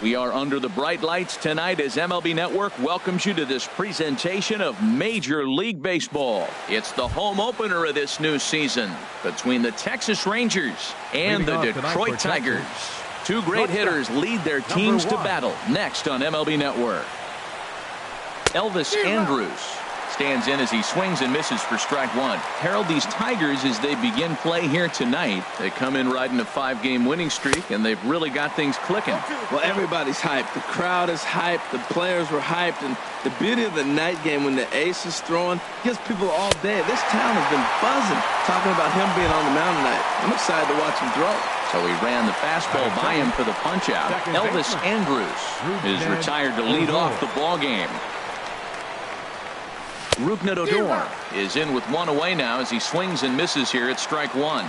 We are under the bright lights tonight as MLB Network welcomes you to this presentation of Major League Baseball. It's the home opener of this new season between the Texas Rangers and the Detroit Tigers. Two great hitters lead their teams to battle next on MLB Network. Elvis Andrus stands in as he swings and misses for strike one. Harold, these Tigers, as they begin play here tonight, they come in riding a 5-game winning streak, and they've really got things clicking. Well, everybody's hyped. The crowd is hyped. The players were hyped. And the beauty of the night game when the ace is throwing gives people all day. This town has been buzzing talking about him being on the mound tonight. I'm excited to watch him throw. So he ran the fastball by him for the punch-out. Elvis Andrus is retired to lead off the ball game. Rougned Odor is in with one away now as he swings and misses here at strike one.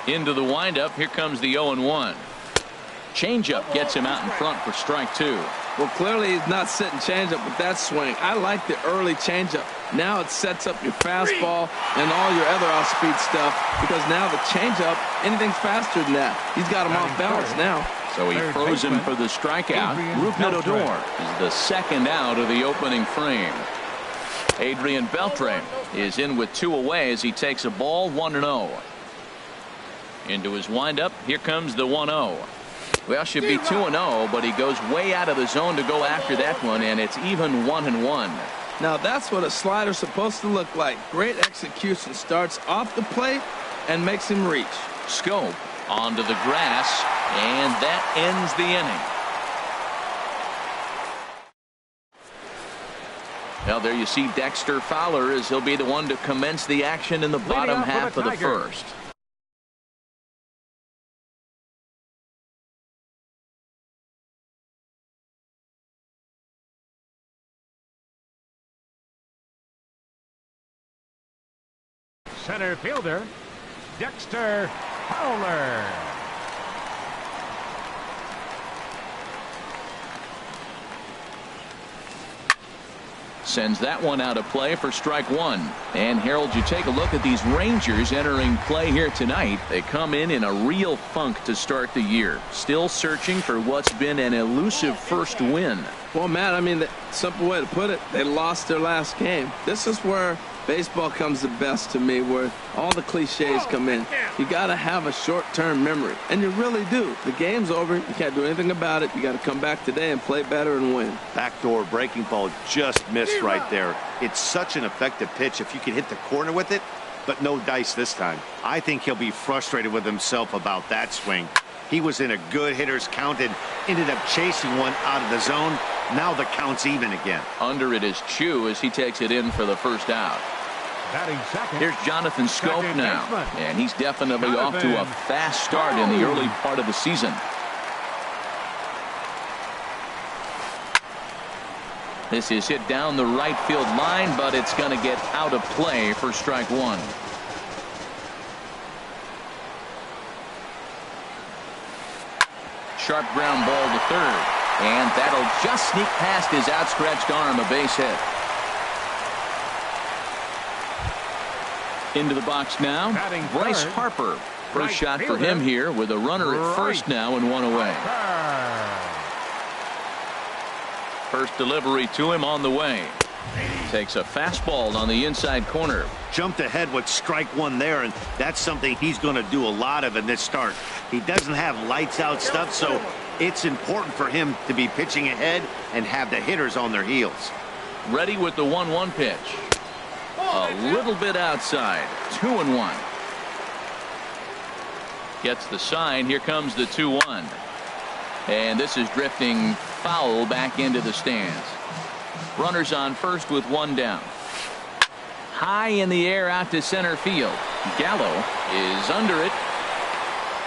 Into the windup. Here comes the 0-1. Changeup gets him out in front for strike two. Well, clearly he's not sitting changeup with that swing. I like the early changeup. Now it sets up your fastball and all your other off-speed stuff, because now the changeup, anything's faster than that. He's got him off balance now. So he froze him for the strikeout. Rougned Odor is the second out of the opening frame. Adrian Beltre is in with two away as he takes a ball 1-0. Into his windup. Here comes the 1-0. Well, should be 2-0, but he goes way out of the zone to go after that one, and it's even 1-1. Now that's what a slider's supposed to look like. Great execution. Starts off the plate and makes him reach. Schoop onto the grass, and that ends the inning. Now there you see Dexter Fowler as he'll be the one to commence the action in the bottom half of the first. Center fielder Dexter Fowler. Sends that one out of play for strike one. And Harold, you take a look at these Rangers entering play here tonight. They come in a real funk to start the year. Still searching for what's been an elusive first win. Well, Matt, I mean, the simple way to put it, they lost their last game. This is where baseball comes the best to me, where all the cliches come in. You got to have a short-term memory, and you really do. The game's over. You can't do anything about it. You got to come back today and play better and win. Backdoor breaking ball just missed right there. It's such an effective pitch if you can hit the corner with it, but no dice this time. I think he'll be frustrated with himself about that swing. He was in a good hitter's count and ended up chasing one out of the zone. Now the count's even again. Under it is Chu as he takes it in for the first out. Here's Jonathan Schoop now, and he's definitely off to a fast start in the early part of the season. This is hit down the right field line, but it's going to get out of play for strike one. Sharp ground ball to third, and that'll just sneak past his outstretched arm, a base hit. Into the box now, Bryce Harper. First shot for him here with a runner at first now and one away. First delivery to him on the way. Takes a fastball on the inside corner. Jumped ahead with strike one there, and that's something he's going to do a lot of in this start. He doesn't have lights out stuff, so it's important for him to be pitching ahead and have the hitters on their heels. Ready with the 1-1 pitch. A little bit outside. 2-1. Gets the sign. Here comes the 2-1. And this is drifting foul back into the stands. Runners on first with one down. High in the air out to center field. Gallo is under it.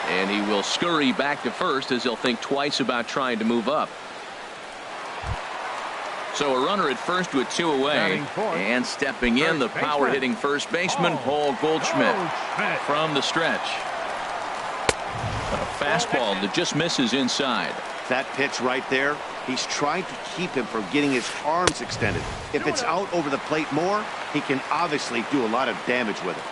And he will scurry back to first as he'll think twice about trying to move up. So a runner at first with two away, and stepping in, the power-hitting first baseman, Paul Goldschmidt, from the stretch. A fastball that just misses inside. That pitch right there, he's trying to keep him from getting his arms extended. If it's out over the plate more, he can obviously do a lot of damage with it.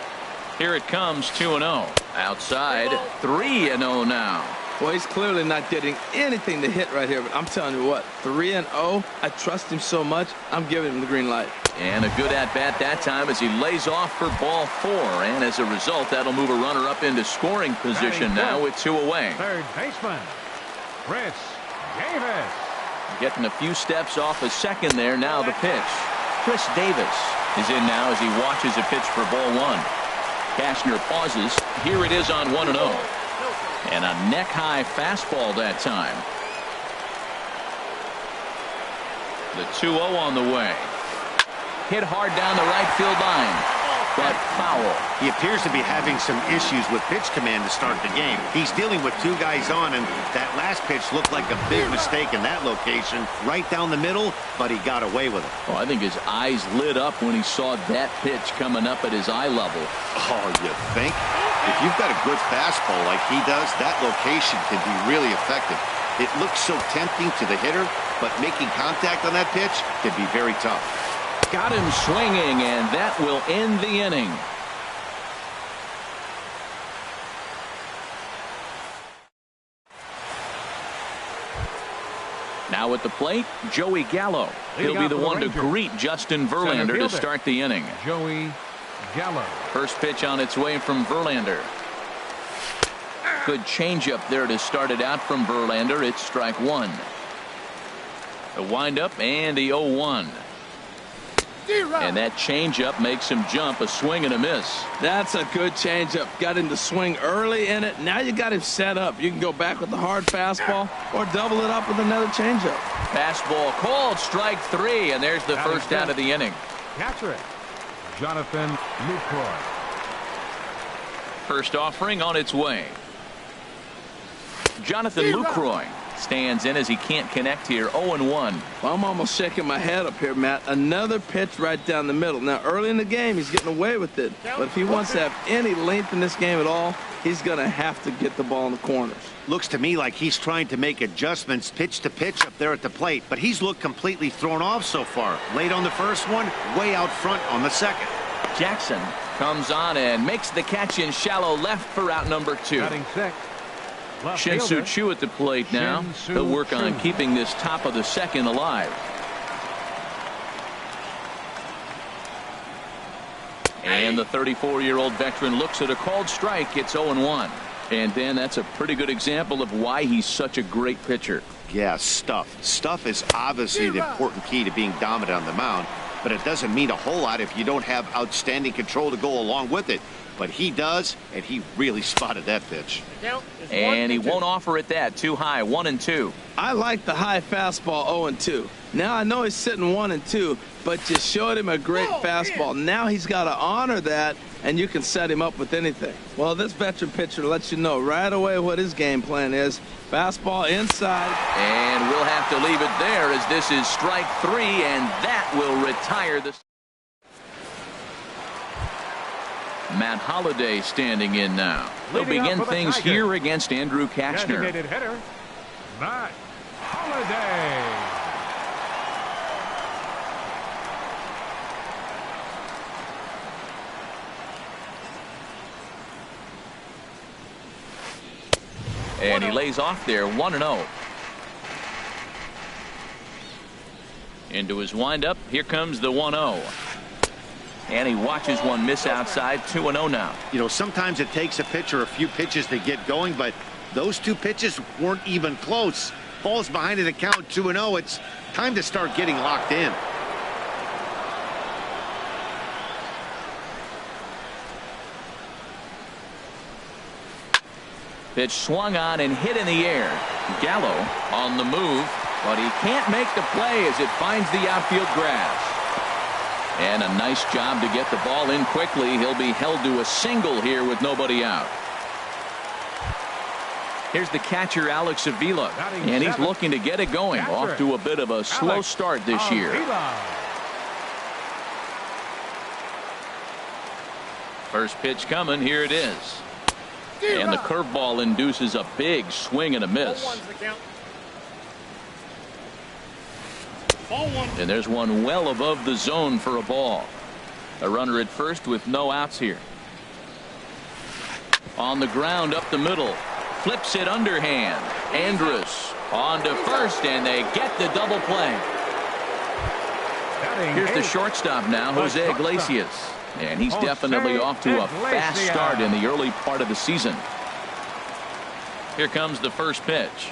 Here it comes, 2-0. Outside, 3-0 now. Well, he's clearly not getting anything to hit right here, but I'm telling you what, 3-0, I trust him so much, I'm giving him the green light. And a good at-bat that time as he lays off for ball 4. And as a result, that'll move a runner up into scoring position now with 2 away. Third baseman, Chris Davis. Getting a few steps off a second there. Now the pitch. Chris Davis is in now as he watches a pitch for ball 1. Cashner pauses. Here it is on 1-0. And a neck-high fastball that time. The 2-0 on the way. Hit hard down the right field line, but foul. He appears to be having some issues with pitch command to start the game. He's dealing with 2 guys on, and that last pitch looked like a big mistake in that location. Right down the middle, but he got away with it. Well, I think his eyes lit up when he saw that pitch coming up at his eye level. Oh, you think? If you've got a good fastball like he does, that location can be really effective. It looks so tempting to the hitter, but making contact on that pitch can be very tough. Got him swinging, and that will end the inning. Now at the plate, Joey Gallo. He'll be the one to greet Justin Verlander to start the inning. Joey Gallo. First pitch on its way from Verlander. Good changeup there to start it out from Verlander. It's strike 1. The windup and the 0-1. And that changeup makes him jump. A swing and a miss. That's a good changeup. Got him to swing early in it. Now you got him set up. You can go back with the hard fastball or double it up with another changeup. Fastball called, strike 3, and there's the first out of the inning. Catcher it, Jonathan Lucroy. First offering on its way. Jonathan Lucroy stands in as he can't connect here. 0-1. Well, I'm almost shaking my head up here, Matt. Another pitch right down the middle. Now, early in the game, he's getting away with it. But if he wants to have any length in this game at all, he's going to have to get the ball in the corners. Looks to me like he's trying to make adjustments pitch to pitch up there at the plate, but he's looked completely thrown off so far. Late on the first one, way out front on the second. Jackson comes on and makes the catch in shallow left for out number 2. Batting 6. Shin-Soo Choo at the plate now. He'll work on keeping this top of the second alive. And the 34-year-old veteran looks at a called strike. It's 0-1. And then that's a pretty good example of why he's such a great pitcher. Yeah, stuff. Stuff is obviously the important key to being dominant on the mound, but it doesn't mean a whole lot if you don't have outstanding control to go along with it. But he does, and he really spotted that pitch. And he won't offer it that. Too high. 1-2. I like the high fastball 0-2. Now I know he's sitting 1-2, but you showed him a great fastball. Now he's got to honor that, and you can set him up with anything. Well, this veteran pitcher lets you know right away what his game plan is. Fastball inside. And we'll have to leave it there as this is strike 3, and that will retire the... Matt Holliday standing in now. They'll begin things here against Andrew Cashner. Designated hitter, Matt Holliday. And he lays off there. 1-0. Into his windup. Here comes the 1-0. And he watches one miss outside. 2-0 now. You know, sometimes it takes a pitcher a few pitches to get going, but those 2 pitches weren't even close. Falls behind in the count. 2-0. It's time to start getting locked in. Pitch swung on and hit in the air. Gallo on the move, but he can't make the play as it finds the outfield grass. And a nice job to get the ball in quickly. He'll be held to a single here with nobody out. Here's the catcher, Alex Avila, and he's looking to get it going. Off to a bit of a slow start this year. First pitch coming. Here it is. And the curveball induces a big swing and a miss. And there's one well above the zone for a ball. A runner at first with no outs here. On the ground up the middle. flips it underhand. Andrus on to first, and they get the double play. Here's the shortstop now, Jose Iglesias. And he's definitely off to a fast start in the early part of the season. Here comes the first pitch.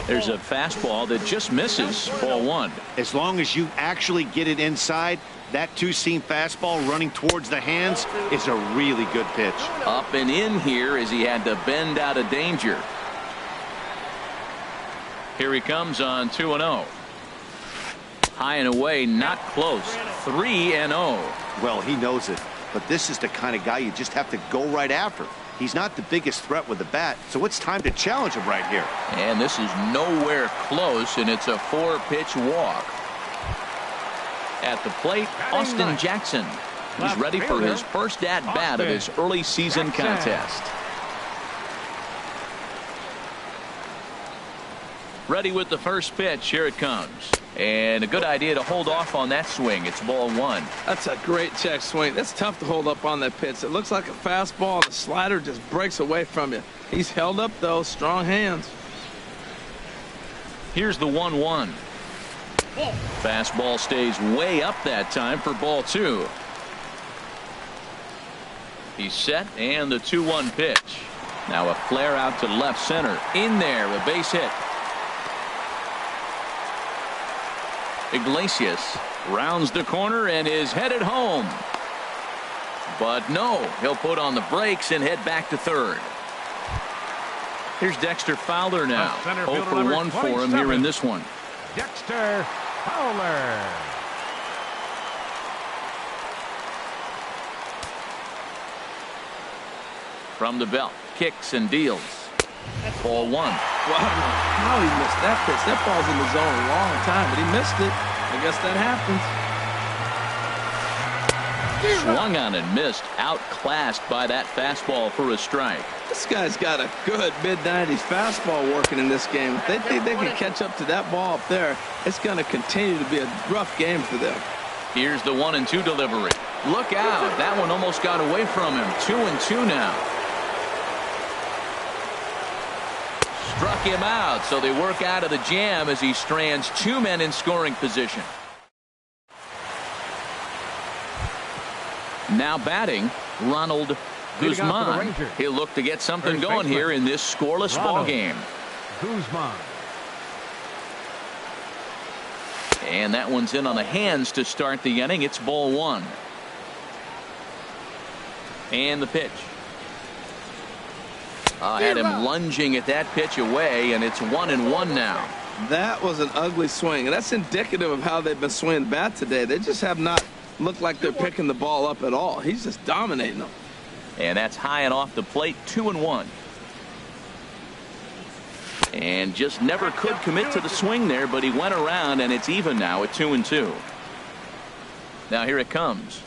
There's a fastball that just misses, ball one. As long as you actually get it inside, that two-seam fastball running towards the hands is a really good pitch. Up and in here as he had to bend out of danger. Here he comes on 2-0. High and away, not close. 3-0. Well, he knows it, but this is the kind of guy you just have to go right after. He's not the biggest threat with the bat, so it's time to challenge him right here. And this is nowhere close, and it's a 4-pitch walk. At the plate, Austin Jackson. He's ready for his first at-bat of his early season contest. Ready with the first pitch. Here it comes. And a good idea to hold off on that swing. It's ball one. That's a great check swing. That's tough to hold up on that pitch. It looks like a fastball. The slider just breaks away from you. He's held up, though. Strong hands. Here's the 1-1. Fastball stays way up that time for ball two. He's set, and the 2-1 pitch. Now a flare out to left center. In there, a base hit. Iglesias rounds the corner and is headed home. But no, he'll put on the brakes and head back to third. Here's Dexter Fowler now. 0 for 1 for him here in this one. Dexter Fowler. From the belt, kicks and deals. Ball one. Wow, how he missed that pitch. That ball's in the zone a long time, but he missed it. I guess that happens. Swung on and missed. Outclassed by that fastball for a strike. This guy's got a good mid-90s fastball working in this game. If they think they can catch up to that ball up there, it's going to continue to be a rough game for them. Here's the 1-2 delivery. Look out. That one almost got away from him. 2-2 now. Struck him out, so they work out of the jam as he strands two men in scoring position. Now batting, Ronald Guzman. He'll look to get something going here in this scoreless ball game. Guzman. And that one's in on the hands to start the inning. It's ball one. And the pitch. Had him lunging at that pitch away, and it's 1-1 now. That was an ugly swing, and that's indicative of how they've been swinging bat today. They just have not looked like they're picking the ball up at all. He's just dominating them. And that's high and off the plate. 2-1. And just never could commit to the swing there, but he went around, and it's even now at 2-2. Now here it comes.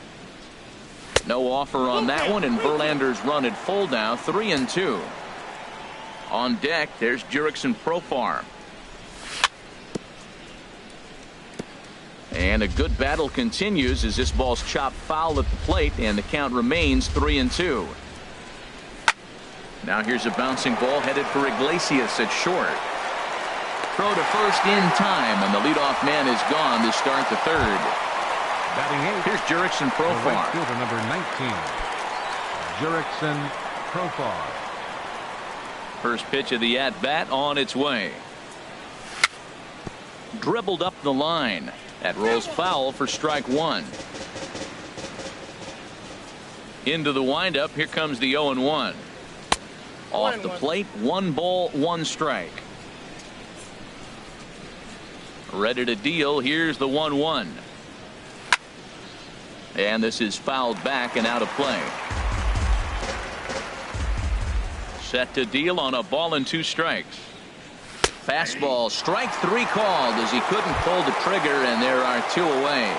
No offer on that one, and Verlander's run at full now. 3-2. On deck, there's Jurickson Profar. And a good battle continues as this ball's chopped foul at the plate, and the count remains 3-2. Now here's a bouncing ball headed for Iglesias at short. Throw to first in time, and the leadoff man is gone to start the third. Batting eighth. Here's Jurickson Profar. Right fielder number 19. Jurickson Profar. First pitch of the at-bat on its way. Dribbled up the line. That rolls foul for strike one. Into the windup. Here comes the 0-1. Off the plate, 1 ball, 1 strike. Ready to deal. Here's the 1-1. And this is fouled back and out of play. Set to deal on a ball and 2 strikes. Fastball, strike 3 called as he couldn't pull the trigger, and there are 2 away.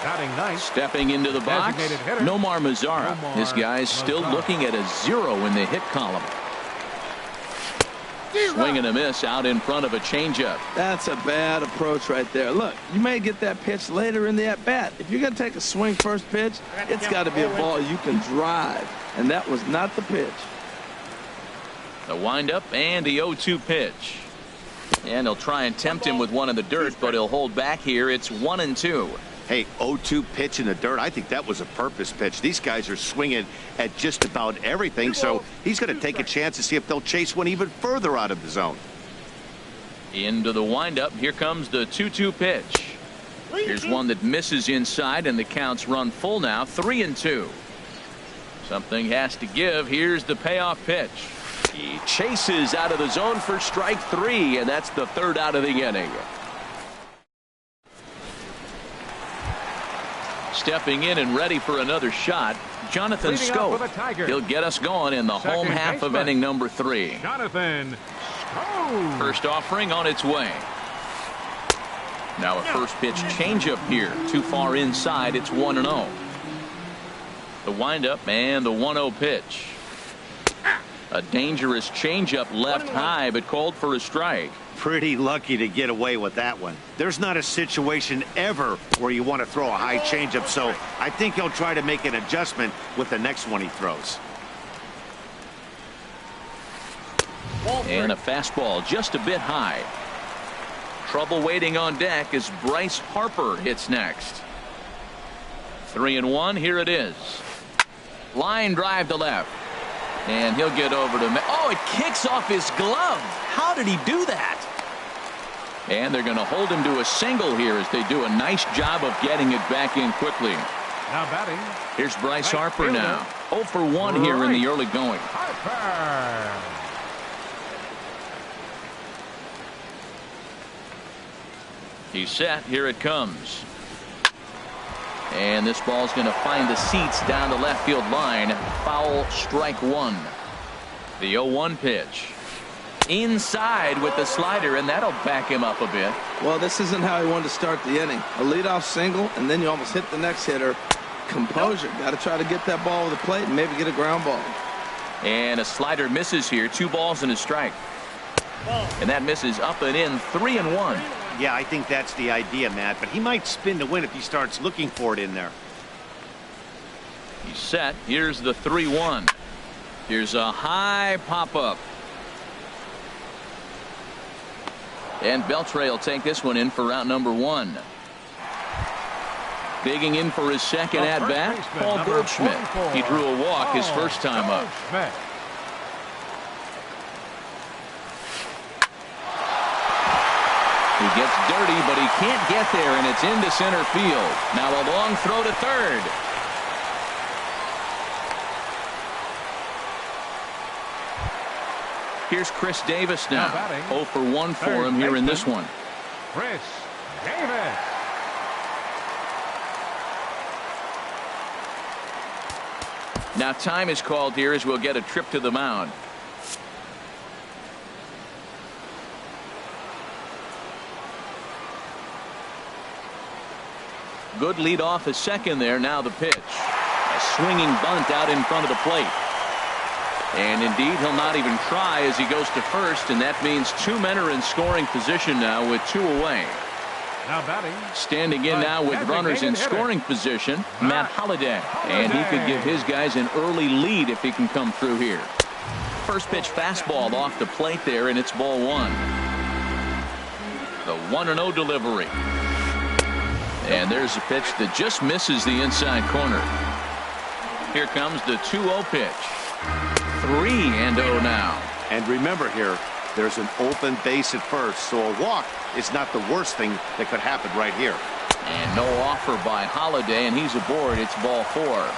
Batting ninth. Stepping into the box, Nomar Mazara. This guy's still looking at a 0 in the hit column. Swing and a miss out in front of a changeup. That's a bad approach right there. Look, you may get that pitch later in the at-bat. If you're going to take a swing first pitch, it's got to be a ball you can drive, and that was not the pitch. The windup and the 0-2 pitch. And he'll try and tempt him with one in the dirt, but he'll hold back here. It's 1-2. Hey, 0-2 pitch in the dirt. I think that was a purpose pitch. These guys are swinging at just about everything, so he's going to take a chance to see if they'll chase one even further out of the zone. Into the windup. Here comes the 2-2 pitch. Here's one that misses inside, and the counts run full now. 3-2. Something has to give. Here's the payoff pitch. He chases out of the zone for strike 3, and that's the 3rd out of the inning. Stepping in and ready for another shot, Jonathan Schoop. He'll get us going in the home half of inning number 3. Jonathan Schoop. First offering on its way. Now a first pitch changeup here. Too far inside. It's 1-0. The windup and the 1-0 pitch. A dangerous changeup left high, but called for a strike. Pretty lucky to get away with that one. There's not a situation ever where you want to throw a high changeup, so I think he'll try to make an adjustment with the next one he throws. And a fastball just a bit high. Trouble waiting on deck as Bryce Harper hits next. 3-1. Here it is. Line drive to left. And he'll get over to... Oh, it kicks off his glove. How did he do that? And they're going to hold him to a single here as they do a nice job of getting it back in quickly. Now batting. Here's Bryce Harper now. 0 for 1 here in the early going. Harper. He's set. Here it comes. And this ball's going to find the seats down the left field line. Foul, strike 1. The 0-1 pitch. Inside with the slider, and that'll back him up a bit. Well, this isn't how he wanted to start the inning. A leadoff single, and then you almost hit the next hitter. Composure. Got to try to get that ball over the plate and maybe get a ground ball. And a slider misses here. 2 balls and a strike. And that misses up and in. 3-1. Yeah, I think that's the idea, Matt, but he might spin to win if he starts looking for it in there. He's set. Here's the 3-1. Here's a high pop-up. And Beltre will take this one in for route number 1. Digging in for his second at-bat, Paul Goldschmidt. He drew a walk his first time up. He gets dirty, but he can't get there, and it's into center field. Now a long throw to third. Here's Chris Davis now. 0 for 1 for him here in this one. Chris Davis. Now time is called here as we'll get a trip to the mound. Good lead off a second there. Now the pitch. A swinging bunt out in front of the plate. And indeed, he'll not even try as he goes to first, and that means 2 men are in scoring position now with 2 away. Now batting. Standing in now with runners in scoring position, Matt Holliday. And he could give his guys an early lead if he can come through here. First pitch fastball off the plate there, and it's ball 1. The 1-0 delivery. And there's a pitch that just misses the inside corner. Here comes the 2-0 pitch. 3-0 now. And remember here, there's an open base at first, so a walk is not the worst thing that could happen right here. And no offer by Holliday, and he's aboard. It's ball 4.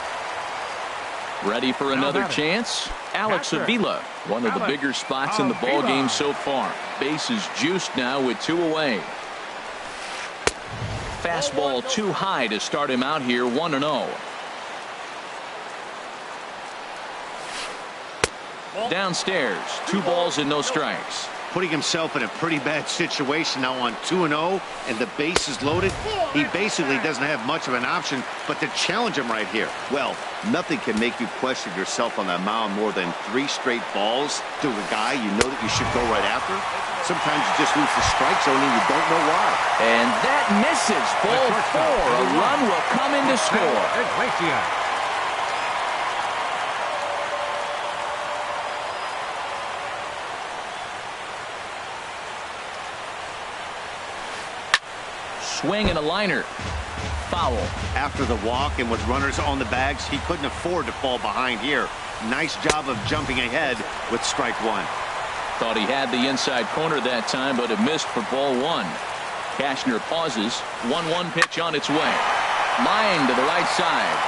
Ready for another chance? Alex Avila, one of the bigger spots in the ball game so far. Base is juiced now with 2 away. Fastball too high to start him out here. 1-0. Downstairs, 2 balls and no strikes. Putting himself in a pretty bad situation now on 2-0, and the base is loaded. He basically doesn't have much of an option but to challenge him right here. Well, nothing can make you question yourself on that mound more than 3 straight balls to a guy you know that you should go right after. Sometimes you just lose the strike zone and you don't know why. And that misses. Ball 4. A run will come in to score. swing and a liner. Foul. After the walk and with runners on the bags, he couldn't afford to fall behind here. Nice job of jumping ahead with strike one. Thought he had the inside corner that time, but it missed for ball one. Cashner pauses. 1-1 pitch on its way. Line to the right side.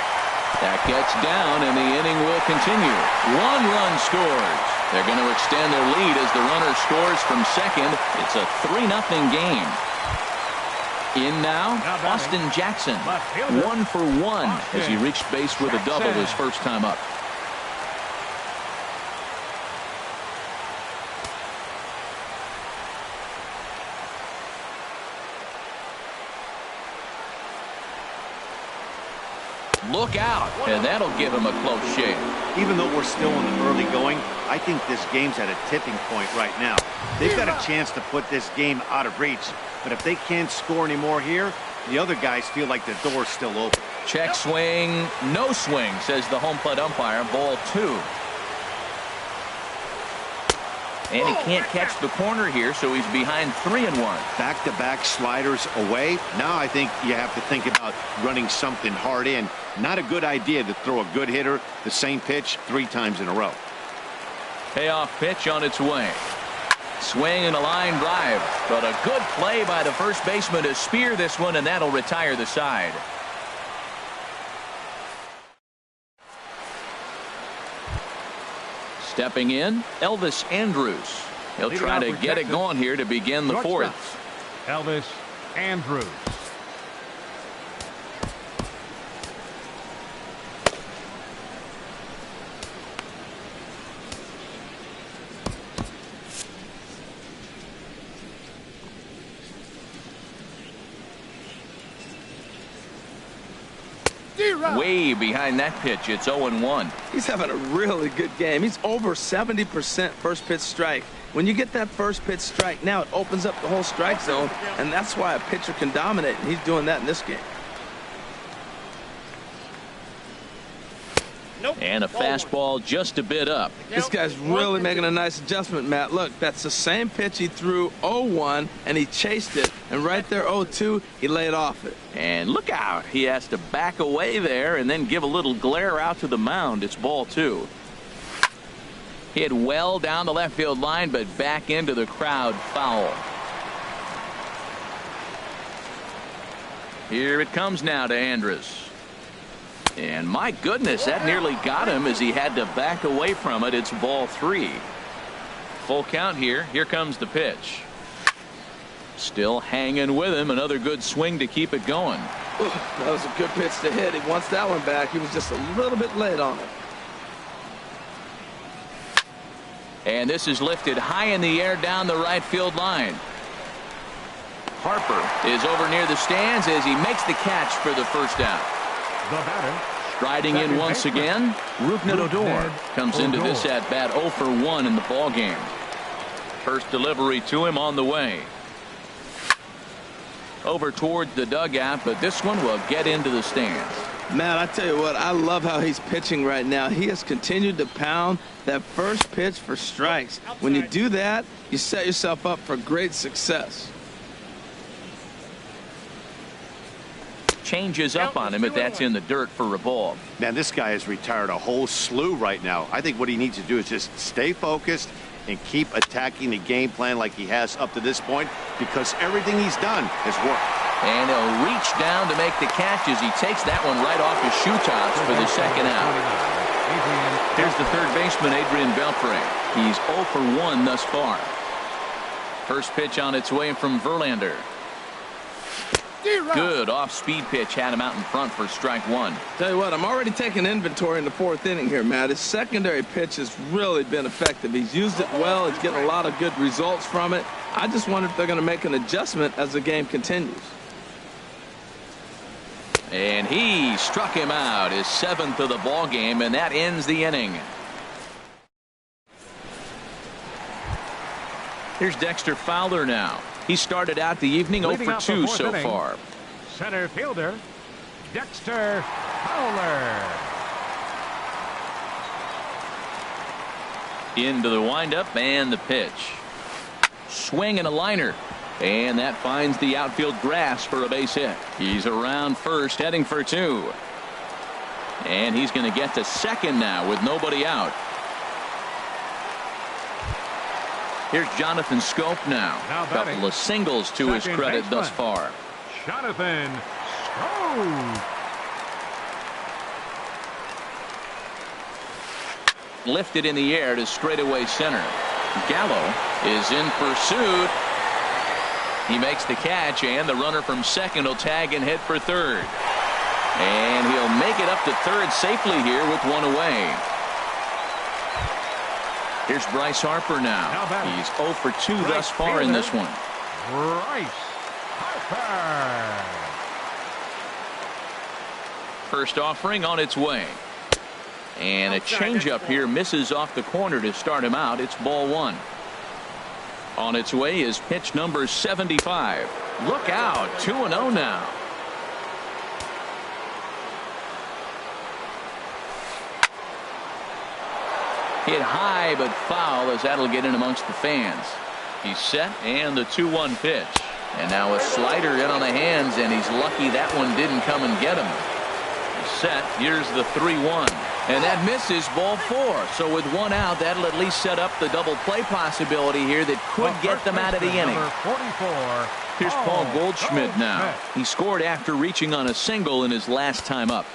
That gets down, and the inning will continue. 1 run scores. They're going to extend their lead as the runner scores from second. It's a 3-0 game. In now, Austin Jackson. 1 for 1 as he reached base with a double his first time up. Look out, and that'll give him a close shave. Even though we're still in the early going, I think this game's at a tipping point right now. They've got a chance to put this game out of reach, but if they can't score anymore here, the other guys feel like the door's still open. Check swing, no swing, says the home plate umpire. Ball 2. And he can't catch the corner here, so he's behind 3-1. Back-to-back sliders away. Now I think you have to think about running something hard in. Not a good idea to throw a good hitter the same pitch 3 times in a row. Payoff pitch on its way. Swing and a line drive, but a good play by the first baseman to spear this one, and that'll retire the side. Stepping in, Elvis Andrus. He'll try to get it going here to begin the fourth. Elvis Andrus. Way behind that pitch. It's 0-1. He's having a really good game. He's over 70% first pitch strike. When you get that first pitch strike, now it opens up the whole strike zone, and that's why a pitcher can dominate, and he's doing that in this game. And a fastball just a bit up. This guy's really making a nice adjustment, Matt. Look, that's the same pitch he threw 0-1, and he chased it. And right there, 0-2, he laid off it. And look out. He has to back away there and then give a little glare out to the mound. It's ball 2. Hit well down the left field line, but back into the crowd. Foul. Here it comes now to Andrus. And my goodness, that nearly got him as he had to back away from it. It's ball 3. Full count here. Here comes the pitch. Still hanging with him. Another good swing to keep it going. That was a good pitch to hit. He wants that one back. He was just a little bit late on it. And this is lifted high in the air down the right field line. Harper is over near the stands as he makes the catch for the first out. The batter. Striding in once again, Rougned Odor comes into this at bat 0 for 1 in the ball game. First delivery to him on the way. Over toward the dugout, but this one will get into the stands. Matt, I tell you what, I love how he's pitching right now. He has continued to pound that first pitch for strikes. When you do that, you set yourself up for great success. Changes up on him if that's in the dirt for a ball. Man, this guy has retired a whole slew right now. I think what he needs to do is just stay focused and keep attacking the game plan like he has up to this point, because everything he's done has worked. And he'll reach down to make the catch as he takes that one right off his shoe tops for the second out. Here's the third baseman, Adrian Beltre. He's 0 for 1 thus far. First pitch on its way from Verlander. Good off-speed pitch had him out in front for strike 1. Tell you what, I'm already taking inventory in the fourth inning here, Matt. His secondary pitch has really been effective. He's used it well. He's getting a lot of good results from it. I just wonder if they're going to make an adjustment as the game continues. And he struck him out, his 7th of the ball game, and that ends the inning. Here's Dexter Fowler now. He started out the evening 0 for 2 so far. Center fielder, Dexter Fowler. Into the windup and the pitch. Swing and a liner. And that finds the outfield grass for a base hit. He's around first, heading for two. And he's going to get to second now with nobody out. Here's Jonathan Schoop now. A couple of singles to his credit thus far. Jonathan Schoop. Lifted in the air to straightaway center. Gallo is in pursuit. He makes the catch, and the runner from second will tag and head for third. And he'll make it up to third safely here with one away. Here's Bryce Harper now. He's 0 for 2 thus far in this one. Bryce Harper. First offering on its way. And a changeup here misses off the corner to start him out. It's ball one. On its way is pitch number 75. Look out, 2-0 now. Hit high but foul as that'll get in amongst the fans. He's set and the 2-1 pitch. And now a slider in on the hands, and he's lucky that one didn't come and get him. He's set. Here's the 3-1. And that misses, ball four. So with one out, that'll at least set up the double play possibility here that could get them out of the inning. Here's Paul Goldschmidt now. He scored after reaching on a single in his last time up.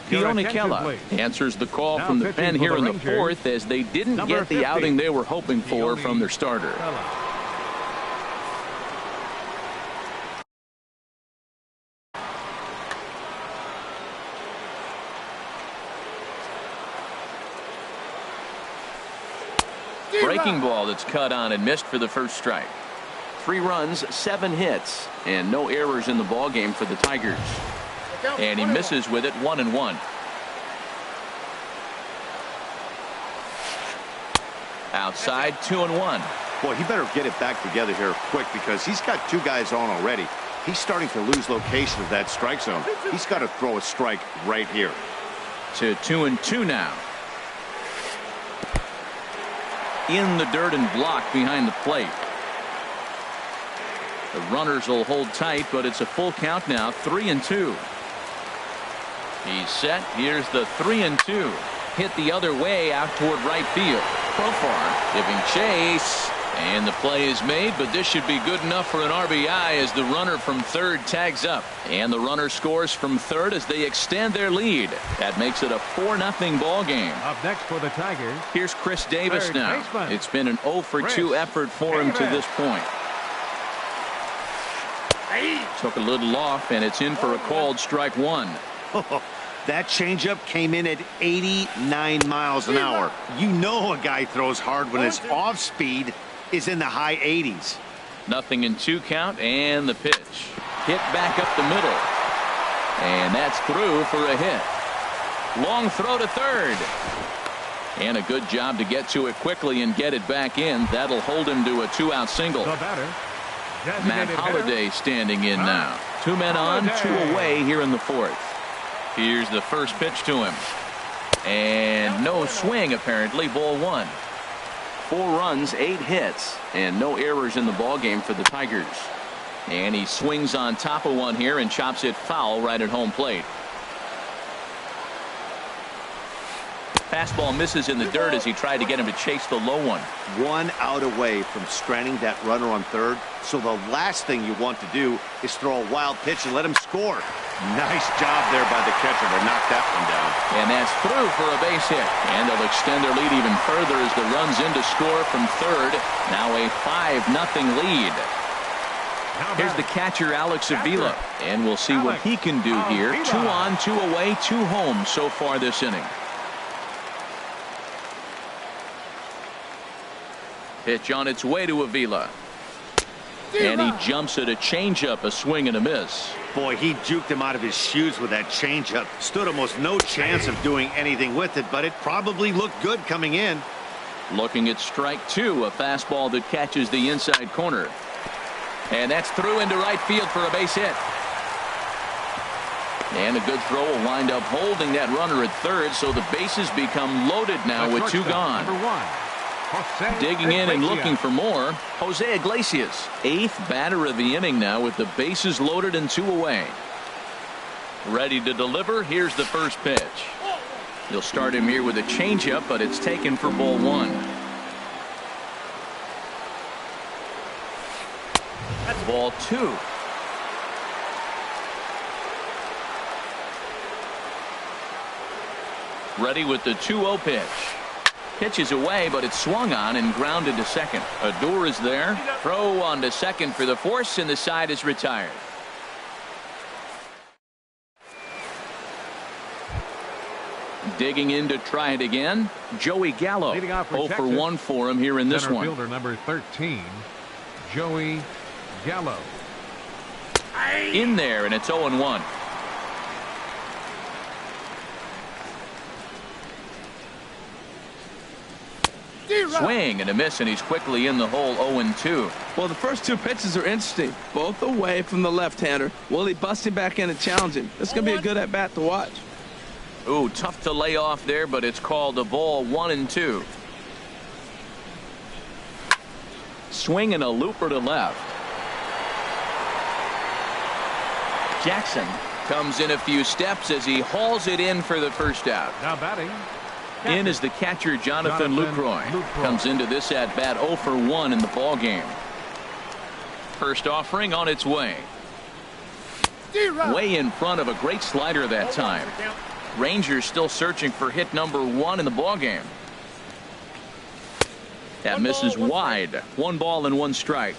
Keone Kela answers the call from the pen here in the fourth as they didn't get the outing they were hoping for from their starter. Breaking ball that's cut on and missed for the first strike. 3 runs, 7 hits, and no errors in the ball game for the Tigers. And he misses with it, 1-1. Outside, 2-1. Boy, he better get it back together here quick because he's got 2 guys on already. He's starting to lose location of that strike zone. He's got to throw a strike right here. To 2-2 now. In the dirt and blocked behind the plate. The runners will hold tight, but it's a full count now, 3-2. He's set. Here's the 3-2. Hit the other way out toward right field. Profar giving chase. And the play is made, but this should be good enough for an RBI as the runner from third tags up. And the runner scores from third as they extend their lead. That makes it a 4-0 ball game. Up next for the Tigers. Here's Chris Davis third now. baseman. It's been an 0 for 2 effort for him to this point. Took a little off, and it's in for a called strike one. That changeup came in at 89 miles an hour. You know a guy throws hard when his off speed is in the high 80s. 0-2 count, and the pitch. Hit back up the middle. And that's through for a hit. Long throw to third. And a good job to get to it quickly and get it back in. That'll hold him to a 2-out single. The batter, Matt Holliday standing in now. 2 men on, 2 away here in the fourth. Here's the first pitch to him. And no swing apparently, ball one. 4 runs, 8 hits, and no errors in the ball game for the Tigers. And he swings on top of one here and chops it foul right at home plate. Fastball misses in the dirt as he tried to get him to chase the low one. 1 out away from stranding that runner on third. So the last thing you want to do is throw a wild pitch and let him score. Nice job there by the catcher to knock that one down. And that's through for a base hit. And they'll extend their lead even further as the run's in to score from third. Now a 5-0 lead. Here's the catcher, Alex Avila. And we'll see what he can do here. 2 on, 2 away, 2 home so far this inning. Pitch on its way to Avila. And he jumps at a changeup, a swing and a miss. Boy, he juked him out of his shoes with that changeup. Stood almost no chance of doing anything with it, but it probably looked good coming in. Looking at strike 2, a fastball that catches the inside corner. And that's through into right field for a base hit. And a good throw will wind up holding that runner at third, so the bases become loaded now with two gone. Number 1, Jose Digging in and Iglesias. looking for more, Jose Iglesias, 8th batter of the inning now with the bases loaded and 2 away. Ready to deliver. Here's the first pitch. He'll start him here with a changeup, but it's taken for ball 1. That's ball 2. Ready with the 2-0 pitch. Pitch is away, but it's swung on and grounded to second. Odor is there. Throw on to second for the force, and the side is retired. Digging in to try it again, Joey Gallo. Leading off for 0 for Texas, 1 for him here in this center one. fielder number 13, Joey Gallo. In there, and it's 0-1. Swing and a miss, and he's quickly in the hole. 0-2. Well, the first 2 pitches are interesting, both away from the left-hander. Will he bust him back in and challenge him? It's going to be a good at-bat to watch. Ooh, tough to lay off there, but it's called a ball. 1-2. Swing and a looper to left. Jackson comes in a few steps as he hauls it in for the first out. Now batting. In is the catcher, Jonathan Lucroy. Comes into this at bat 0 for 1 in the ball game. First offering on its way. Way in front of a great slider that time. Rangers still searching for hit number 1 in the ball game. That misses wide. 1 ball and 1 strike.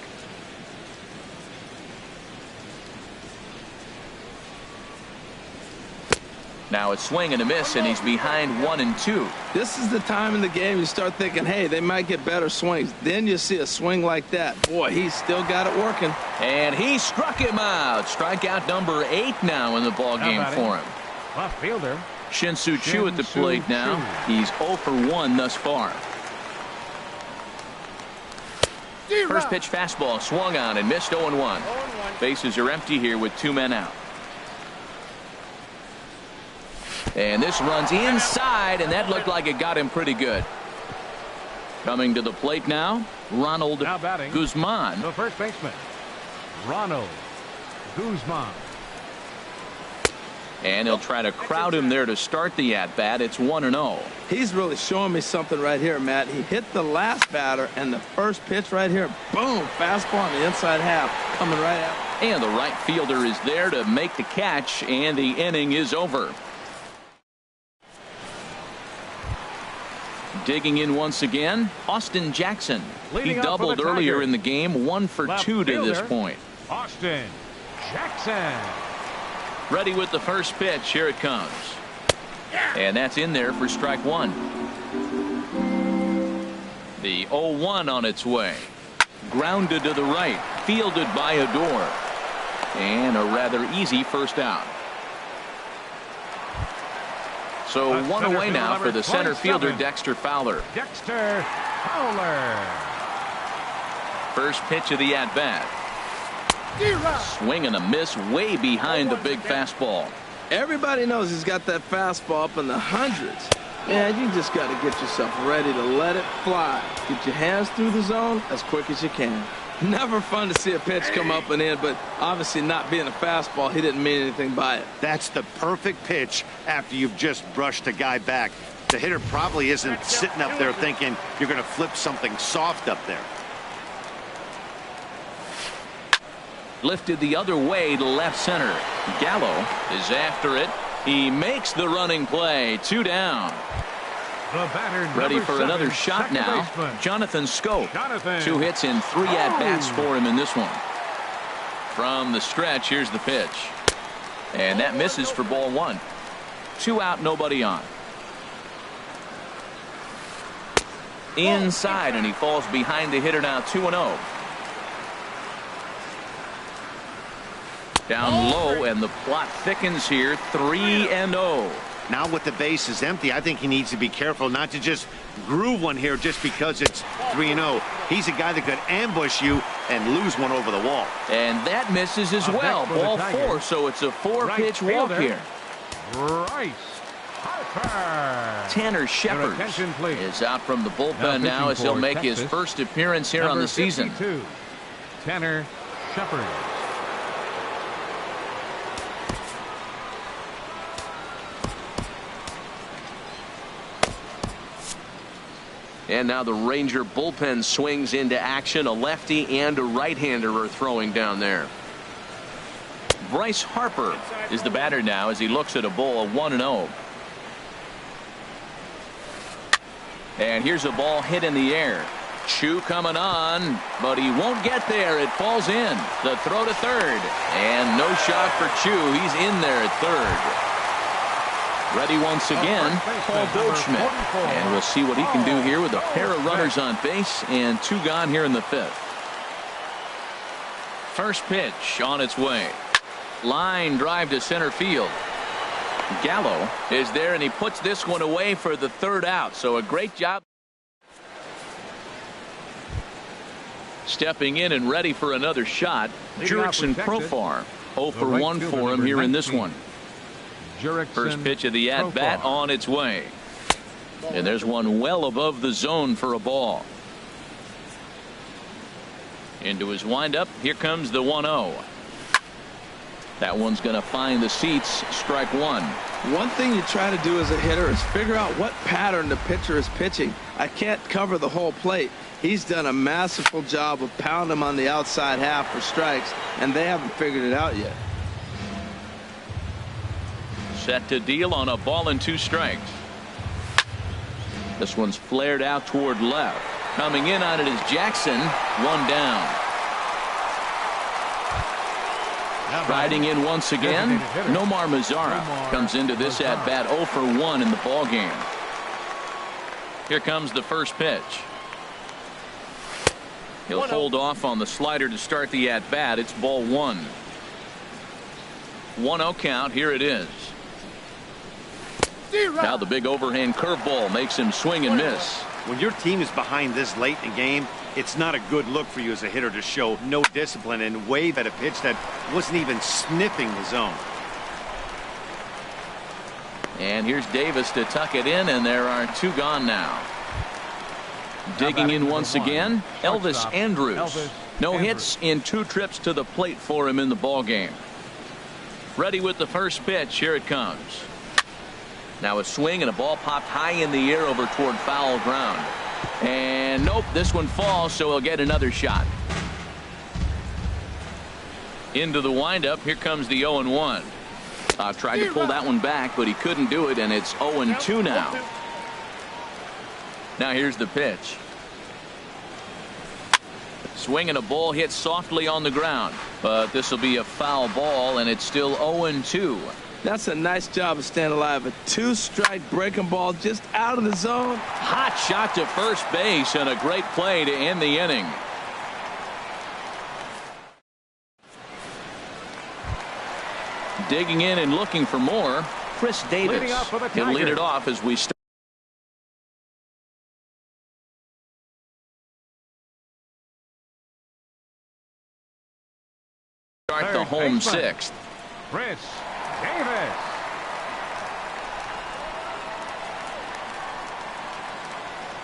Now it's swing and a miss, and he's behind 1-2. This is the time in the game you start thinking, hey, they might get better swings. Then you see a swing like that. Boy, he's still got it working. And he struck him out. Strikeout number 8 now in the ball game for him. Left fielder. Shin-Soo Choo at the plate now. He's 0 for 1 thus far. First pitch fastball swung on and missed. 0-1. Bases are empty here with 2 men out. And this runs inside, and that looked like it got him pretty good. Coming to the plate now, Ronald Guzman. The first baseman, Ronald Guzman. And he'll try to crowd him there to start the at-bat. It's 1-0. He's really showing me something right here, Matt. He hit the last batter, and the first pitch right here, boom, fastball on the inside half, coming right out. And the right fielder is there to make the catch, and the inning is over. Digging in once again, Austin Jackson. He doubled earlier in the game, 1 for 2 to this point. Austin Jackson. Ready with the first pitch. Here it comes. And that's in there for strike 1. The 0-1 on its way. Grounded to the right. Fielded by Odor. And a rather easy first out. So 1 away now for the center fielder, Dexter Fowler. Dexter Fowler. First pitch of the at-bat. Swing and a miss way behind the big fastball. Everybody knows he's got that fastball up in the hundreds. Man, you just got to get yourself ready to let it fly. Get your hands through the zone as quick as you can. Never fun to see a pitch come up and in, but obviously not being a fastball, he didn't mean anything by it. That's the perfect pitch after you've just brushed a guy back. The hitter probably isn't sitting up there thinking you're going to flip something soft up there. Lifted the other way to left center. Gallo is after it. He makes the running play. 2 down. The batter, ready for 7, another shot now. baseman, Jonathan Schoop. 2 hits in 3 at-bats for him in this one. From the stretch, here's the pitch. And that misses for ball 1. 2 out, nobody on. Inside, and he falls behind the hitter now. 2-0. Down low, and the plot thickens here. 3-0. Now with the base is empty, I think he needs to be careful not to just groove one here just because it's 3-0. He's a guy that could ambush you and lose one over the wall. And that misses as well. Ball 4, so it's a 4-pitch walk here. Bryce Harper. Tanner Shepard is out from the bullpen now as he'll make his first appearance here on the season. Tanner Shepard. And now the Ranger bullpen swings into action. A lefty and a right-hander are throwing down there. Bryce Harper is the batter now as he looks at a ball of 1-0. And here's a ball hit in the air. Choo coming on, but he won't get there. It falls in. The throw to third. And no shot for Choo. He's in there at third. Ready once again, Paul Goldschmidt. And we'll see what he can do here with a pair of runners on base and 2 gone here in the 5th. First pitch on its way. Line drive to center field. Gallo is there, and he puts this one away for the 3rd out. So a great job. Stepping in and ready for another shot, Jurickson Profar. 0 for 1 for him here in this one. First pitch of the at-bat on its way. And there's one well above the zone for a ball. Into his windup. Here comes the 1-0. That one's going to find the seats. Strike 1. One thing you try to do as a hitter is figure out what pattern the pitcher is pitching. I can't cover the whole plate. He's done a masterful job of pounding him on the outside half for strikes, and they haven't figured it out yet. Set to deal on a ball and 2 strikes. This one's flared out toward left. Coming in on it is Jackson. 1 down. Riding in once again, Nomar Mazara comes into this at bat 0 for 1 in the ball game. Here comes the first pitch. He'll hold off on the slider to start the at bat. It's ball 1. 1-0 count. Here it is. Now the big overhand curveball makes him swing and miss. When your team is behind this late in the game, it's not a good look for you as a hitter to show no discipline and wave at a pitch that wasn't even sniffing the zone. And here's Davis to tuck it in, and there are 2 gone now. Digging in once again, Elvis Andrus. No hits in 2 trips to the plate for him in the ball game. Ready with the first pitch. Here it comes. Now a swing and a ball popped high in the air over toward foul ground. And nope, this one falls, so he'll get another shot. Into the windup. Here comes the 0-1. Tried to pull that one back, but he couldn't do it, and it's 0-2 now. Now here's the pitch. Swing and a ball hit softly on the ground, but this will be a foul ball, and it's still 0-2. That's a nice job of staying alive. A 2-strike breaking ball just out of the zone. Hot shot to first base, and a great play to end the inning. Digging in and looking for more, Chris Davis. He'll lead it off as we start the home 6th. Chris Davis.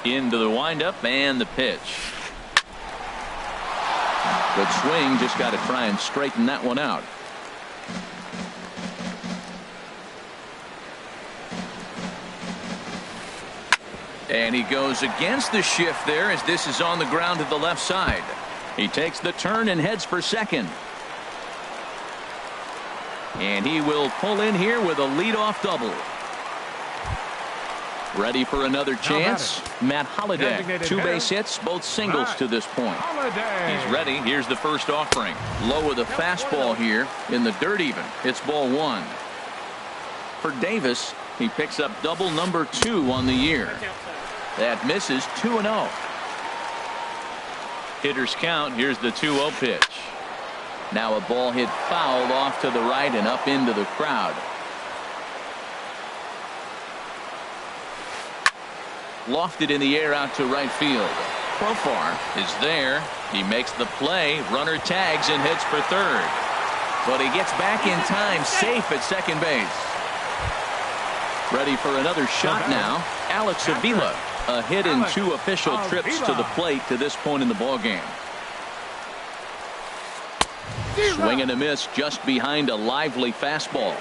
Into the windup and the pitch. Good swing, just got to try and straighten that one out. And he goes against the shift there as this is on the ground to the left side. He takes the turn and heads for second. And he will pull in here with a leadoff double. Ready for another chance. Matt Holliday. 2 base hits, both singles to this point. He's ready. Here's the first offering. Low with a fastball here in the dirt even. It's ball 1. For Davis, he picks up double number 2 on the year. That misses. 2-0. Hitters count. Here's the 2-0 pitch. Now a ball hit foul off to the right and up into the crowd. lofted in the air out to right field. Profar is there. He makes the play. Runner tags and hits for third. But he gets back in time, safe at second base. Ready for another shot now. Alex Avila, a hit in 2 official trips to the plate to this point in the ballgame. Swing and a miss just behind a lively fastball.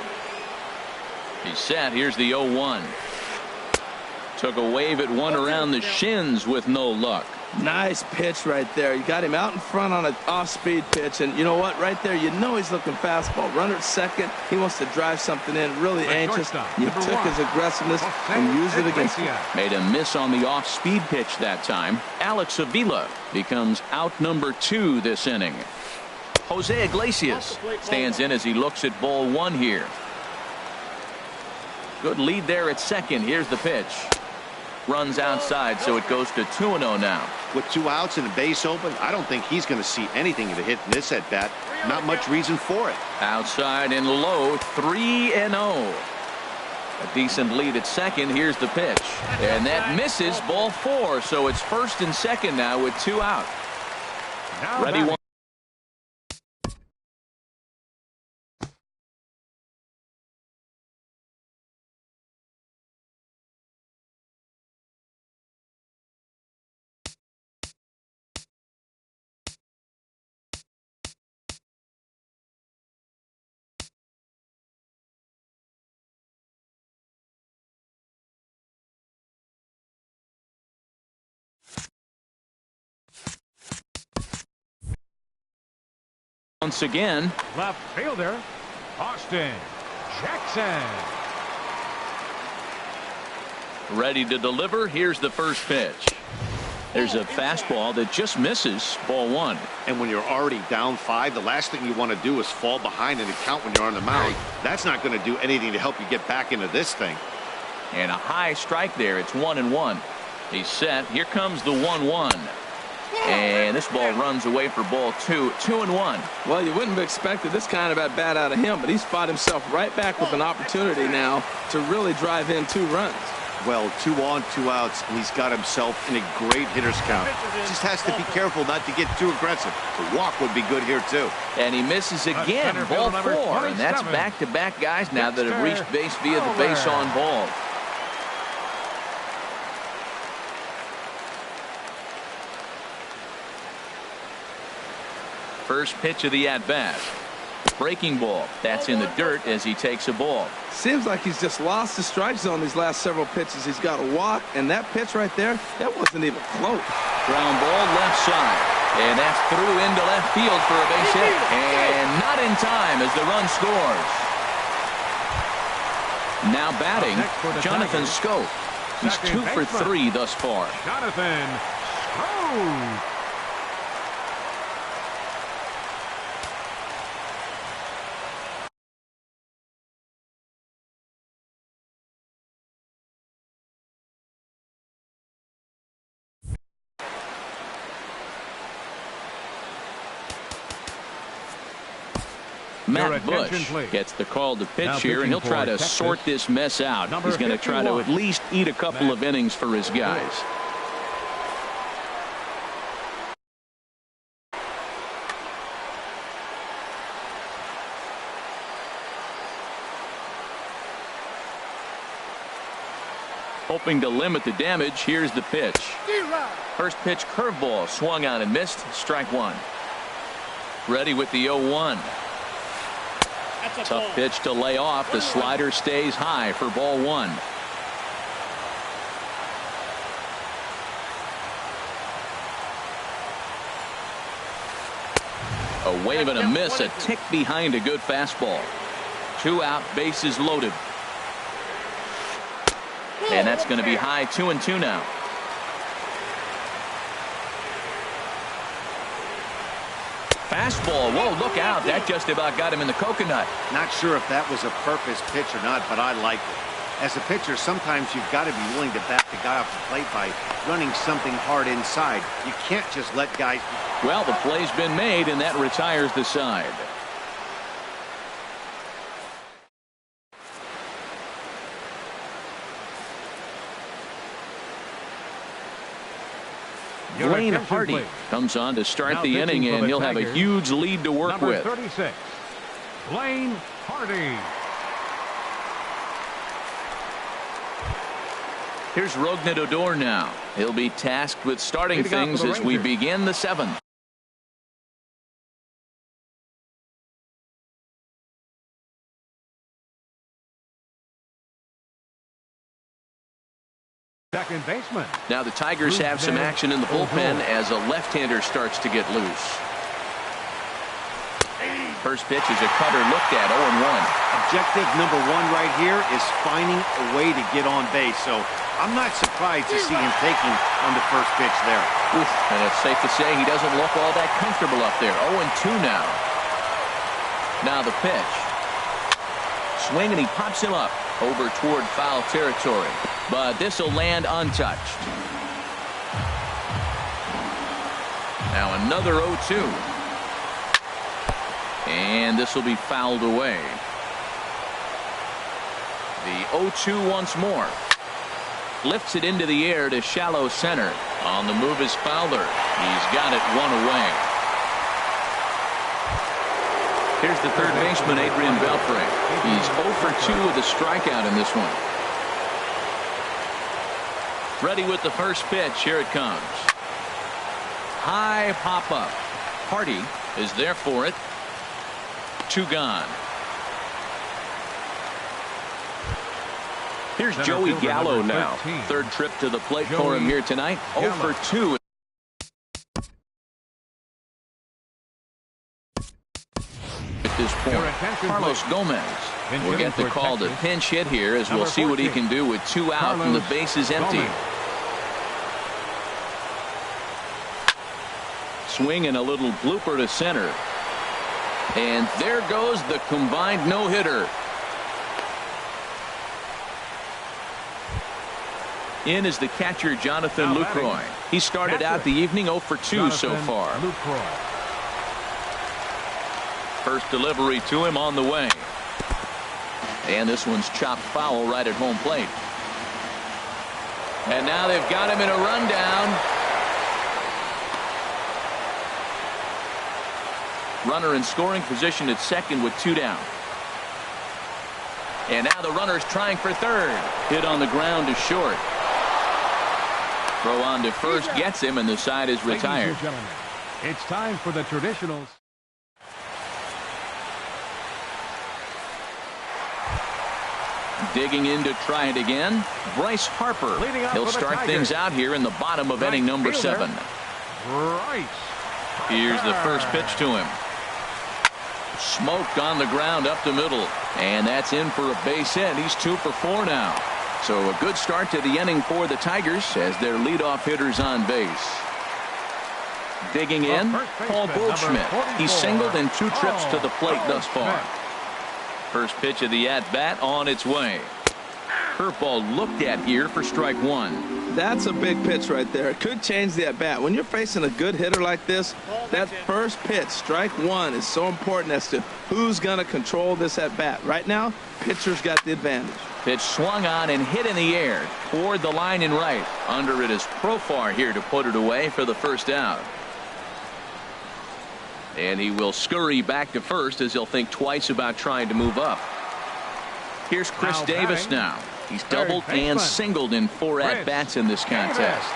He's set. Here's the 0-1. Took a wave at one around the shins with no luck. Nice pitch right there. You got him out in front on an off-speed pitch, and you know what? Right there, you know he's looking fastball. Runner at second. He wants to drive something in. Really anxious. You took his aggressiveness and used it against him. Made a miss on the off-speed pitch that time. Alex Avila becomes out number 2 this inning. Jose Iglesias stands in as he looks at ball 1 here. Good lead there at second. Here's the pitch. Runs outside, so it goes to 2-0 now. With 2 outs and a base open, I don't think he's going to see anything to hit in this at bat. Not much reason for it. Outside and low, 3-0. A decent lead at second. Here's the pitch, and that misses. Ball 4, so it's first and second now with 2 out. Ready one. Once again, Left fielder, Austin Jackson. Ready to deliver. Here's the first pitch. There's a fastball that just misses. Ball 1. And when you're already down 5, the last thing you want to do is fall behind in the count when you're on the mound. That's not going to do anything to help you get back into this thing. And a high strike there. It's 1-1. He's set. Here comes the 1-1. And this ball runs away for ball 2. 2-1. Well, you wouldn't have expected this kind of at bat out of him, but he's fought himself right back with an opportunity now to really drive in 2 runs. Well, 2 on, 2 outs, and he's got himself in a great hitter's count. Just has to be careful not to get too aggressive. The walk would be good here, too. And he misses again. Ball 4. And that's back-to-back guys now that have reached base via the base on ball. First pitch of the at-bat. Breaking ball. That's in the dirt as he takes a ball. Seems like he's just lost the strike zone these last several pitches. He's got a walk, and that pitch right there, that wasn't even close. Ground ball left side. And that's through into left field for a base hit. And not in time as the run scores. Now batting, Jonathan Schoop. He's 2 for 3 thus far. Jonathan Schoop. Matt Bush gets the call to pitch here, and he'll try to sort this mess out. He's going to try to at least eat a couple of innings for his guys. Hoping to limit the damage, here's the pitch. First pitch curveball, swung on and missed. Strike 1. Ready with the 0-1. Tough pitch to lay off. The slider stays high for ball 1. A wave and a miss, a tick behind a good fastball. 2 out, bases loaded. And that's going to be high. 2-2 now. Fastball. Whoa, look out. That just about got him in the coconut. Not sure if that was a purpose pitch or not, but I like it. As a pitcher, sometimes you've got to be willing to back the guy off the plate by running something hard inside. You can't just let guys. Well, the play's been made, and that retires the side. Your Blaine attention, Hardy please. comes on to start Now the pitching inning, for and the he'll have a Tigers, huge lead to work Number with. 36, Blaine Hardy. Here's Rougned Odor now. He'll be tasked with starting Leading out things for the as we Rangers. begin the 7th. Second baseman. Now the Tigers have some action in the bullpen as a left-hander starts to get loose. First pitch is a cutter looked at, 0-1. Objective number 1 right here is finding a way to get on base. So I'm not surprised to see him taking on the first pitch there. Oof, and it's safe to say he doesn't look all that comfortable up there. 0-2 now. Now the pitch. Swing, and he pops him up over toward foul territory. But this will land untouched. Now another 0-2. And this will be fouled away. The 0-2 once more. Lifts it into the air to shallow center. On the move is Fowler. He's got it 1 away. Here's the third baseman, Adrian Beltre. He's 0 for 2 with a strikeout in this one. Ready with the first pitch. Here it comes. High pop up. Hardy is there for it. 2 gone. Here's Center Joey fielder Gallo number now. 13. Third trip to the plate for Joey him here tonight. 0 for 2. At this point, Carlos Gomez will get the call to pinch hit here as we'll see what he can do with 2 out and the bases empty. Swing and a little blooper to center. And there goes the combined no-hitter. In is the catcher, Jonathan Lucroy. He started out the evening 0 for 2 so far. First delivery to him on the way. And this one's chopped foul right at home plate. And now they've got him in a rundown. Runner in scoring position at second with 2 down. And now the runner's trying for third. Hit on the ground to short. Throw on to first gets him, and the side is retired. Ladies and gentlemen, it's time for the traditionals. Digging in to try it again. Bryce Harper. He'll start things out here in the bottom of inning number 7. Bryce. Here's the first pitch to him. Smoked on the ground up the middle. And that's in for a base hit. He's 2 for 4 now. So a good start to the inning for the Tigers as their leadoff hitter's on base. Digging in, Paul Goldschmidt. He's singled in 2 trips to the plate thus far. First pitch of the at-bat on its way. Curveball looked at here for strike 1. That's a big pitch right there. It could change the at-bat. When you're facing a good hitter like this, that first pitch, strike 1, is so important as to who's going to control this at-bat. Right now, pitcher's got the advantage. Pitch swung on and hit in the air toward the line and right. Under it is Profar here to put it away for the first out. And he will scurry back to first as he'll think twice about trying to move up. Here's Chris Davis now. He's doubled and singled in 4 at-bats in this contest.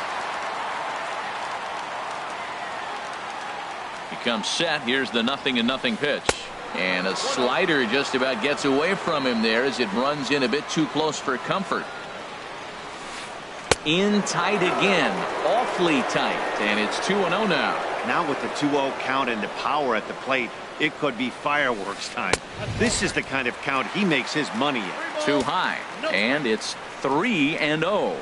He comes set. Here's the 0-0 pitch. And a slider just about gets away from him there as it runs in a bit too close for comfort. In tight again. Awfully tight. And it's 2-0 now. Now with the 2-0 count and the power at the plate, it could be fireworks time. This is the kind of count he makes his money in. Too high. And it's 3-0.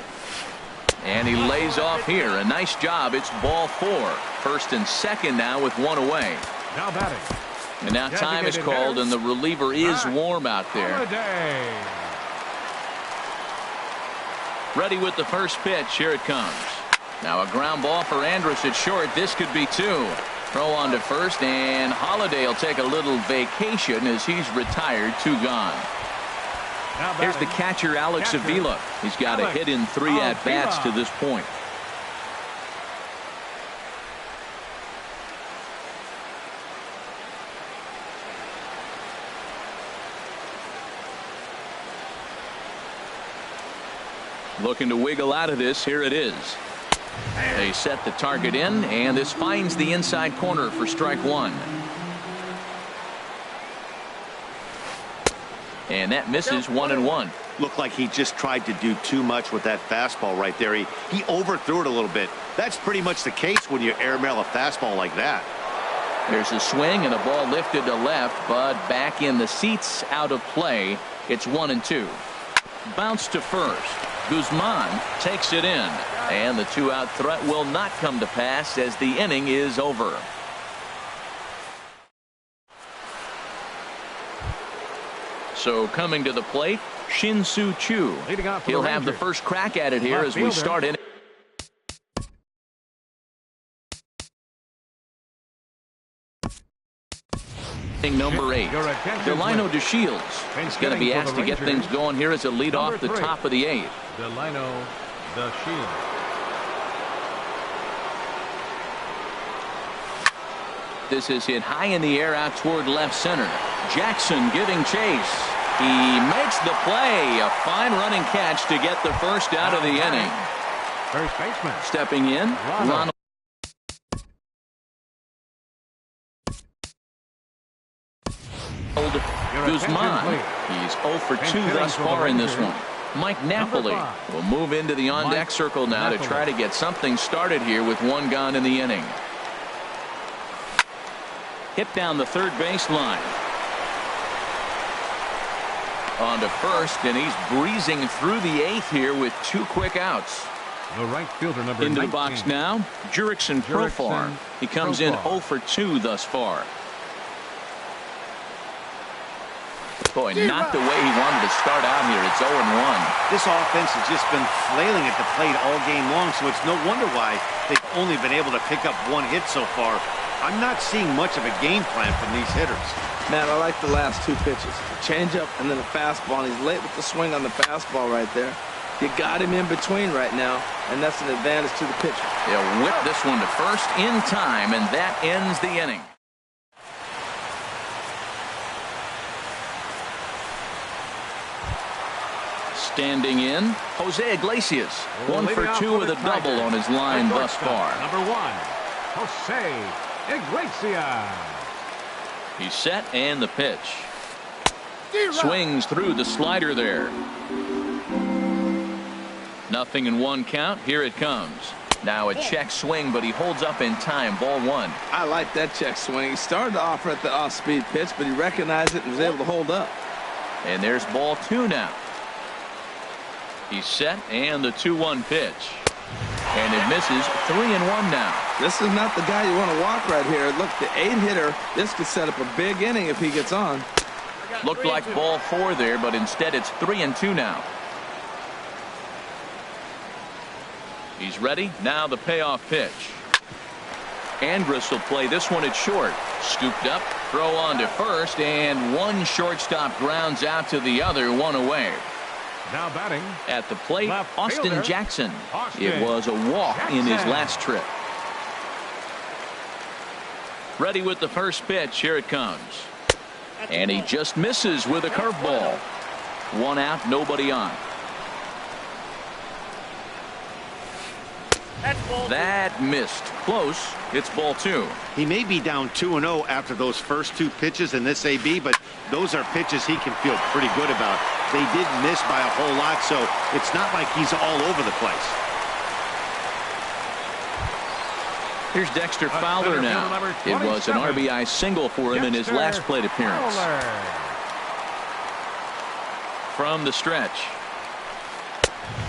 And he lays off here. A nice job. It's ball 4. First and second now with 1 away. Now batting. And now time is called and the reliever is warm out there. Ready with the first pitch. Here it comes. Now a ground ball for Andrus at short. This could be 2. Throw on to first, and Holiday will take a little vacation as he's retired. 2 gone. Here's the catcher, Alex Avila. He's got a hit in 3 at-bats to this point. Looking to wiggle out of this. Here it is. They set the target in, and this finds the inside corner for strike one. And that misses 1-1. Looked like he just tried to do too much with that fastball right there. He overthrew it a little bit. That's pretty much the case when you airmail a fastball like that. There's a swing and a ball lifted to left, but back in the seats, out of play. It's 1-2. Bounce to first. Guzman takes it in, and the two-out threat will not come to pass as the inning is over. So coming to the plate, Shin-Soo Choo. He'll have the first crack at it here as we start in. Number 8, Delino DeShields is going to be asked to get things going here as a lead off the top of the 8th. Delino DeShields. This is hit high in the air out toward left center. Jackson giving chase. He makes the play. A fine running catch to get the first out of the inning. First baseman. Stepping in, Ronald. Guzman. He's 0 for 2 thus far in this one. Mike Napoli will move into the on-deck circle now to try to get something started here with one gone in the inning. Hit down the third baseline. On to first, and he's breezing through the 8th here with 2 quick outs. The right fielder, number into 19. the box now, Jurickson Profar. He comes in 0 for 2 thus far. Boy, not the way he wanted to start out here. It's 0-1. This offense has just been flailing at the plate all game long, so it's no wonder why they've only been able to pick up 1 hit so far. I'm not seeing much of a game plan from these hitters. Man, I like the last 2 pitches. A changeup and then a fastball. And he's late with the swing on the fastball right there. You got him in between right now, and that's an advantage to the pitcher. They'll whip this one to first in time, and that ends the inning. Standing in, Jose Iglesias. 1 for 2 with a double on his line thus far. Number 1, Jose Iglesias. He's set, and the pitch. Swings through the slider there. 0-1 count. Here it comes. Now a check swing, but he holds up in time. Ball 1. I like that check swing. He started to offer at the off-speed pitch, but he recognized it and was able to hold up. And there's ball 2 now. He's set, and the 2-1 pitch. And it misses. 3-1 now. This is not the guy you want to walk right here. Look, the 8-hitter, this could set up a big inning if he gets on. Looked like ball 4 there, but instead it's 3-2 now. He's ready. Now the payoff pitch. Andrus will play this one at short. Scooped up, throw on to first, and one shortstop grounds out to the other, 1 away. Now batting at the plate, Austin fielder, Jackson. Austin It was a walk Jackson. in his last trip. Ready with the first pitch. Here it comes. And he just misses with a curveball. 1 out, nobody on. That missed. Close. It's ball 2. He may be down 2-0 after those first 2 pitches in this AB, but those are pitches he can feel pretty good about. They did miss by a whole lot, so it's not like he's all over the place. Here's Dexter Fowler now. It was an RBI single for him in his last plate appearance. From the stretch.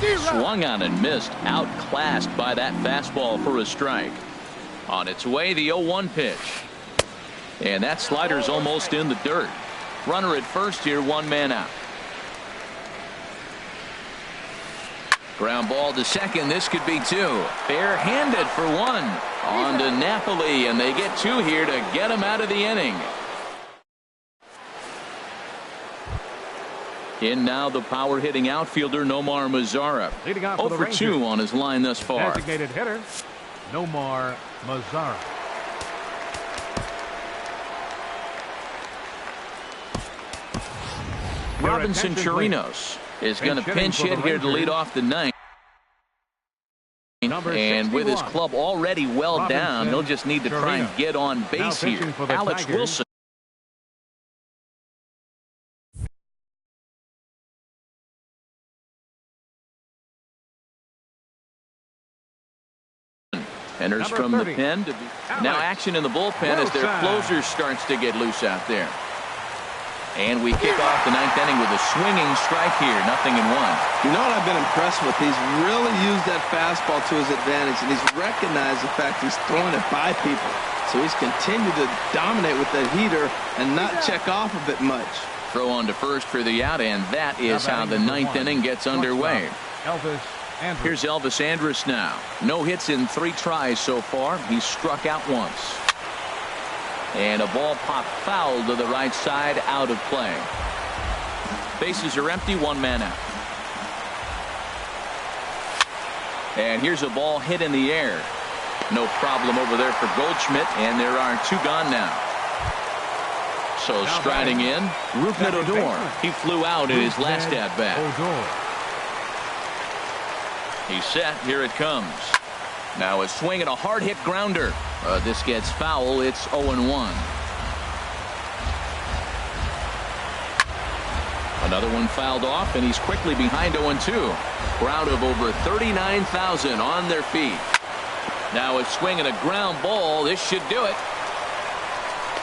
Swung on and missed. Outclassed by that fastball for a strike. On its way, the 0-1 pitch. And that slider's almost in the dirt. Runner at first here, 1 man out. Ground ball to second. This could be 2. Bare-handed for 1. On to Napoli, and they get 2 here to get him out of the inning. In now the power-hitting outfielder Nomar Mazara. 0 for 2 on his line thus far. Designated hitter Nomar Mazara. Robinson Chirinos is going to pinch hit here to lead off the 9th. Number and with his 61. club already well Robinson down, he'll just need to try and Chirino. get on Now base pitching here. for the Alex Tigers. Wilson. Enters Number from 30. the pen. Now action in the bullpen as their Wilson. closer starts to get loose out there. And we kick off the ninth inning with a swinging strike here. 0-1. You know what I've been impressed with? He's really used that fastball to his advantage, and he's recognized the fact he's throwing it by people. So he's continued to dominate with that heater and not check off of it much. Throw on to first for the out, and that is how the ninth inning gets underway. Elvis Andrus. Here's Elvis Andrus now. No hits in 3 tries so far. He's struck out once. And a ball popped foul to the right side, out of play. Bases are empty, 1 man out. And here's a ball hit in the air. No problem over there for Goldschmidt, and there are 2 gone now. So striding in, Rougned Odor. He flew out in his last at-bat. Odor. He's set. Here it comes. Now a swing and a hard-hit grounder. This gets foul. It's 0-1. Another one fouled off, and he's quickly behind 0-2. Crowd of over 39,000 on their feet. Now a swing and a ground ball. This should do it.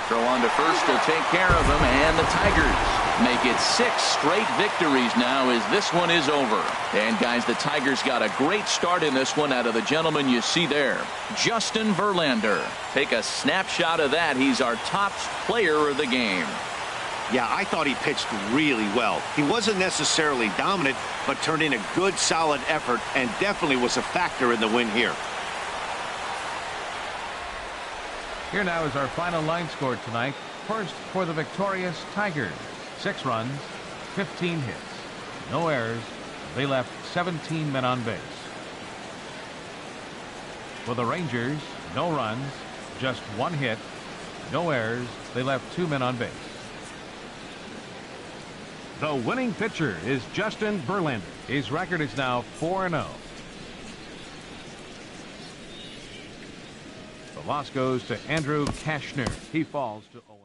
Throw on to first will take care of him, and the Tigers make it 6 straight victories now as this one is over. And guys, the Tigers got a great start in this one out of the gentleman you see there, Justin Verlander. Take a snapshot of that. He's our top player of the game. Yeah, I thought he pitched really well. He wasn't necessarily dominant, but turned in a good, solid effort and definitely was a factor in the win here. Here now is our final line score tonight. First for the victorious Tigers. 6 runs, 15 hits, no errors. They left 17 men on base. For the Rangers, no runs, just 1 hit, no errors. They left 2 men on base. The winning pitcher is Justin Verlander. His record is now 4-0. The loss goes to Andrew Cashner. He falls to 0.